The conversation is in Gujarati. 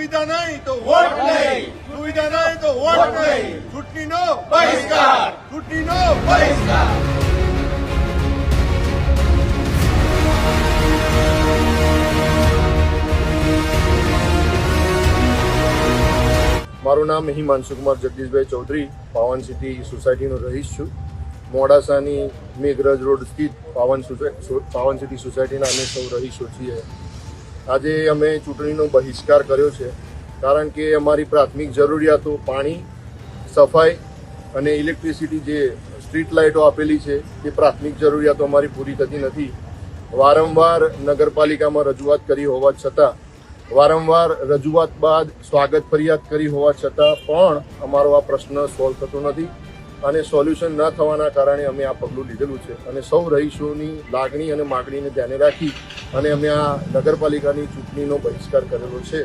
સુવિધા નહીં તો વોટ નહીં, સુવિધા નહીં તો વોટ નહીં, ચૂંટણીનો બહિષ્કાર, ચૂંટણીનો બહિષ્કાર. મારું નામ હિમાંશુકુમાર જગદીશભાઈ ચૌધરી, પાવન સિટી સોસાયટીનો રહીશ છું. મોડાસાની મેઘરજ રોડ સ્થિત પાવન સિટી સોસાયટીના અમે સૌ રહીશો છીએ. આજે અમે ચૂંટણીનો બહિષ્કાર કર્યો છે કારણ કે અમારી પ્રાથમિક જરૂરિયાતો પાણી, સફાઈ અને ઇલેક્ટ્રિસિટી જે સ્ટ્રીટ લાઇટો આપેલી છે તે પ્રાથમિક જરૂરિયાતો અમારી પૂરી થતી નથી. વારંવાર નગરપાલિકામાં રજૂઆત કરી હોવા છતાં, વારંવાર રજૂઆત બાદ સ્વાગત ફરિયાદ કરી હોવા છતાં પણ અમારો આ પ્રશ્ન સોલ્વ થતો નથી અને સોલ્યુશન ન થવાના કારણે અમે આ પગલું લીધેલું છે. અને સૌ રહીશોની લાગણી અને માગણીને ધ્યાને રાખી અને અમે આ નગરપાલિકાની ચૂંટણીનો બહિષ્કાર કરેલો છે.